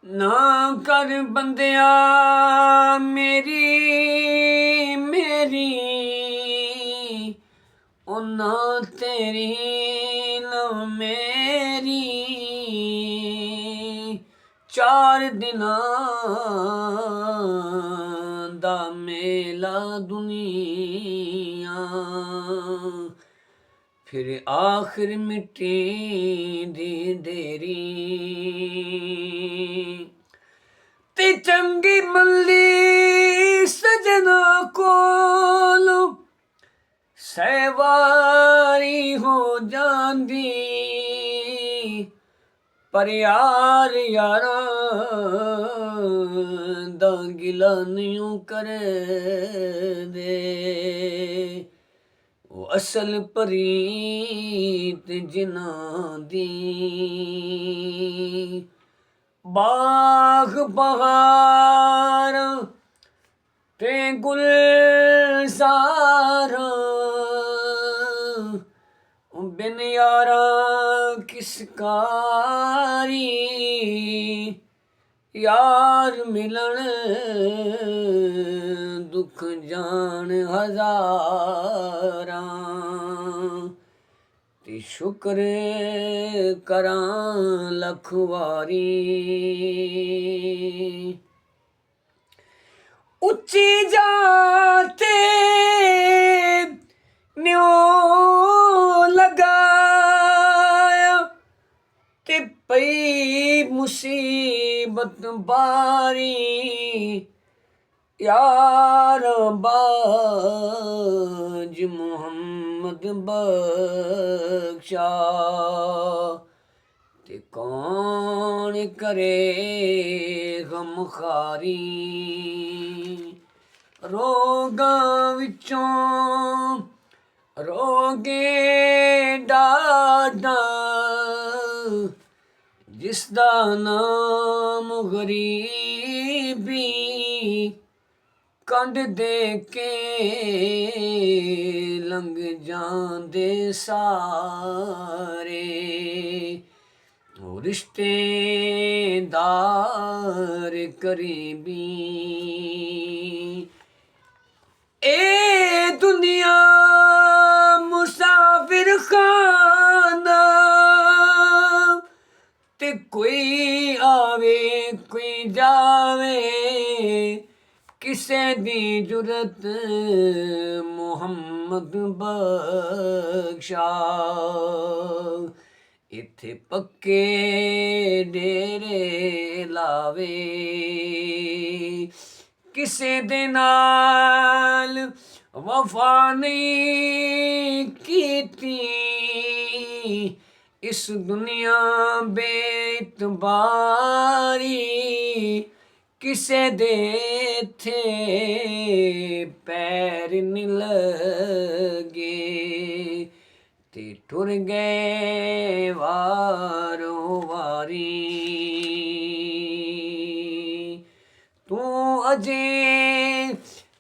ना कर बंदिया मेरी मेरी ओ ना तेरी ना मेरी। चार दिना दा मेला दुनिया, फिर आखिर मिट्टी दी देरी। ते चंगी मल्ली सजना कोलो सैवारी हो जांदी, पर यार यारा दा गिला नहीं कर दे। वो असल परीत जिना दी बाग बहार ते गुलज़ार बिन यारा किस कारी। यार मिलन दुख जान हज़ारा, ते शुक्र करां लख वारी। उच्ची जाते न्यो लगाया, ते पई मुसीबत बारी। यार बाज मोहम्मद बख्शा, ते कौन करे गमखारी। रोगां विचों रोगे डाडा, जिसदा नाम गरीबी। कंड दे के लंघ जांदे सारे, रिश्तेदार करीबी। ए दुनिया मुसाफिर खाना, ते कोई आवे कोई जावे। किसे दी जुरत मोहम्मद बख्शा, इत्थे पक्के डेरे लावे। किसे दे नाल वफा नहीं कीती, इस दुनिया बेइतबारी। किसे दे थे पैर नी लगे, ते टुर गए वारो वारी। तू अजे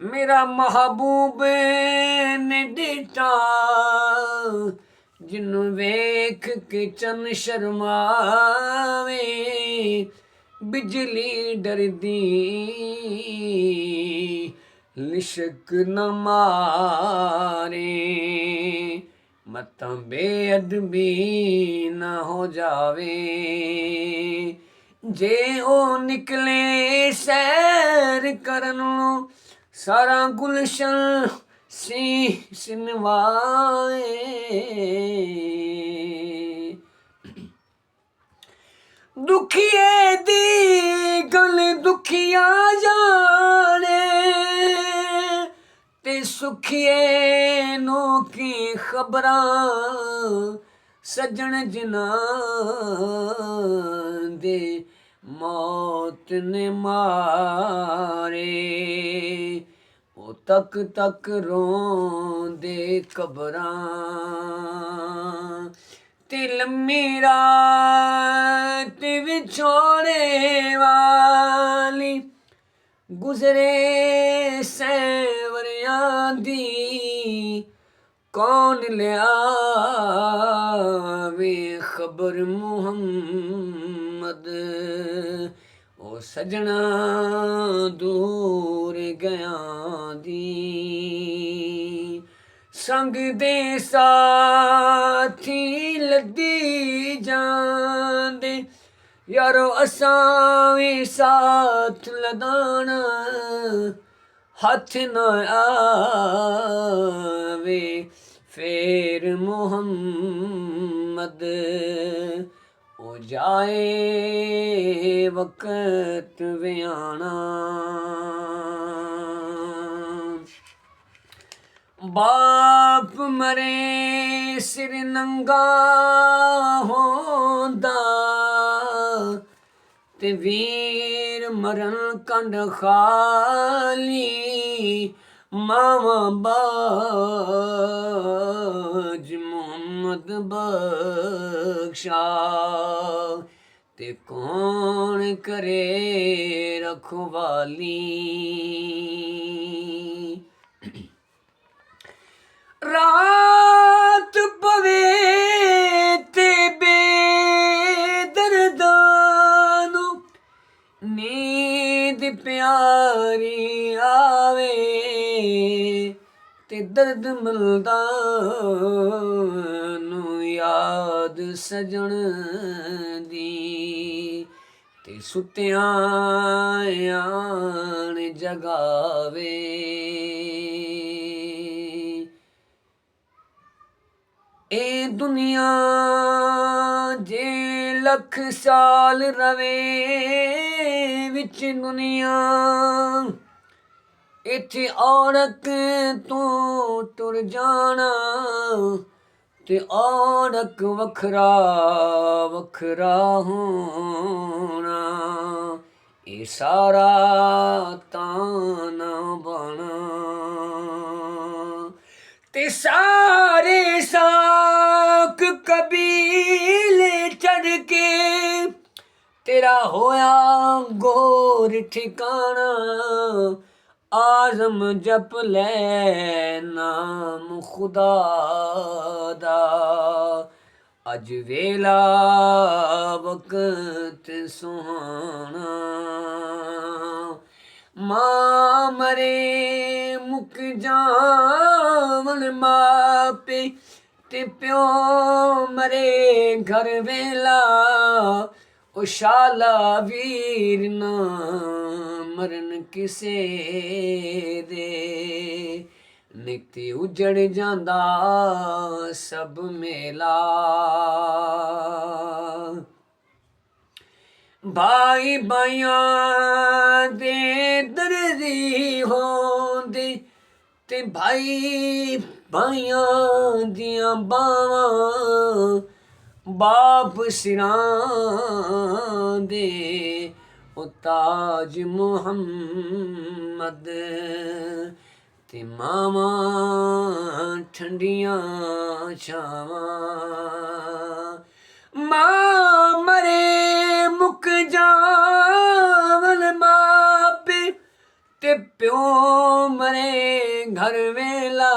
मेरा महबूब ने डिठा, जिन्नू वेख के चन शर्मावे। बिजली डरदी लिशक न मारे, मतां बेअदबी न हो जावे। जे ओ निकले सैर करन, सारा गुलशन सी सिनवाए। दुखिए दी गल दुखिया जाने, ते सुखिए नो की खबरां। सजन जिना दे मौत ने मारे, ओ तक तक रोंदे कबरां। ते लम्मी रात विछोड़े वाली, गुजरे सैवरियां दी। कौन लियावे खबर मुहम्मद, ਉਹ ਸਜਣਾ ਦੂਰ ਗਿਆਂ ਦੀ ਸੰਗ ਦੇ ਸਾਥੀ ਲੱਦੀ ਜਾਂਦੇ ਯਾਰੋ ਅਸਾਂ ਵੀ ਸਾਥ ਲਦਾਣਾ ਹੱਥ ਨਾ ਆਵੇ ਫੇਰ ਮੁਹੰਮਦ ਉਹ ਜਾਏ ਵਕਤ ਵਿਆਣਾ ਬਾਪ ਮਰੇ ਸਿਰ ਨੰਗਾ ਹੁੰਦਾ ਤੇ ਵੀਰ ਮਰਨ ਕੰਡ ਖਾਲੀ ਮਾਵਾਂ ਬਾਜ ਮੁਹੰਮਦ ਬਖਸ਼ਾ ਤੇ ਕੌਣ ਕਰੇ ਰਖਵਾਲੀ ਰਾਤ ਪਵੇ ਤੇ ਬੇਦਰਦਾਂ ਨੂੰ ਨੀਂਦ ਪਿਆਰੀ ਆਵੇ ਤੇ ਦਰਦ ਮਿਲਦਾ ਨੂੰ ਯਾਦ ਸਜਣ ਦੀ ਤੇ ਸੁੱਤਿਆਂ ਆਣ ਜਗਾਵੇ ਇਹ ਦੁਨੀਆ ਜੇ ਲੱਖ ਸਾਲ ਰਵੇ ਵਿੱਚ ਦੁਨੀਆ ਇੱਥੇ ਔੜਕ ਤੋਂ ਤੁਰ ਜਾਣਾ ਤੇ ਔੜਕ ਵੱਖਰਾ ਵੱਖਰਾ ਹੋਣਾ ਇਹ ਸਾਰਾ ਤਾਂ ਨਾ ਬਣਾ ਤੇ ਸਾਰੇ ਸਾਕ ਕਬੀਲੇ ਚੜ ਕੇ ਤੇਰਾ ਹੋਇਆ ਗੋਰ ਠਿਕਾਣਾ ਆਜ਼ਮ ਜਪ ਲੈ ਨਾਮ ਖੁਦਾ ਦਾ ਅੱਜ ਵੇਲਾ ਵਕਤ ਸੁਹਾਣਾ ਮਾਂ ਮਰੇ ਮੁੱਕ ਜਾਵਣ ਮਾਪੇ ਤੇ ਪਿਓ ਮਰੇ ਘਰ ਵੇਲਾ ਉਹ ਸ਼ਾਲਾ ਵੀਰ ਨਾ ਮਰਨ ਕਿਸੇ ਦੇ ਨਿਤ ਉਜੜ ਜਾਂਦਾ ਸਭ ਮੇਲਾ ਭਾਈ ਭਾਈਆਂ ਦੇ ਦਰਦੀ ਹੋਂਦੇ ਤੇ ਭਾਈ ਭਾਈਆਂ ਦੀਆਂ ਬਾਵਾਂ ਬਾਪ ਸਿਰਾਂ ਦੇ ਉਹ ਤਾਜ ਮੁਹੰਮਦ ਤੇ ਮਾਵਾਂ ਠੰਡੀਆਂ ਛਾਵਾਂ ਮਾਂ ਮਰੇ ਮੁੱਕ ਜਾਵਨ ਮਾਪੇ ਤੇ ਪਿਓ ਮਰੇ ਘਰ ਵੇਲਾ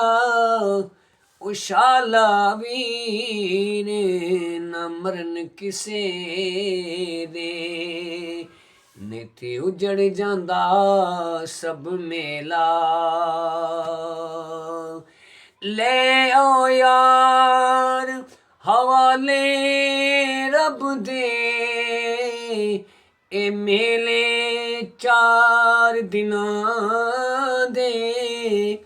ਉਹ ਸ਼ਾਲਾ ਵੀਰ ਨਾ ਮਰਨ ਕਿਸੇ ਦੇ ਨਿਤ ਉਜੜ ਜਾਂਦਾ ਸਭ ਮੇਲਾ ਲੈ ਆਓ ਯਾਰ ਹਵਾਲੇ ਰੱਬ ਦੇ ਇਹ ਮੇਲੇ 4 ਦਿਨਾਂ ਦੇ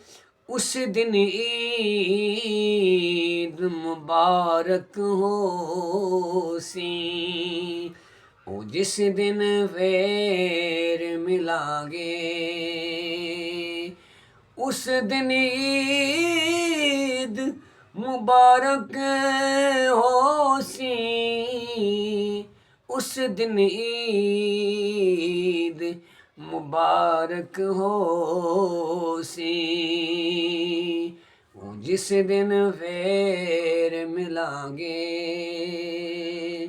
ਉਸ ਦਿਨ ਈਦ ਮੁਬਾਰਕ ਹੋ ਸੀ ਉਹ ਜਿਸ ਦਿਨ ਫੇਰ ਮਿਲਾਂਗੇ ਉਸ ਦਿਨ ਈਦ ਮੁਬਾਰਕ ਹੋ ਸੀ ਉਸ ਦਿਨ ਈਦ ਮੁਬਾਰਕ ਹੋ ਸੀ ਉਹ ਜਿਸ ਦਿਨ ਫੇਰ ਮਿਲਾਂਗੇ।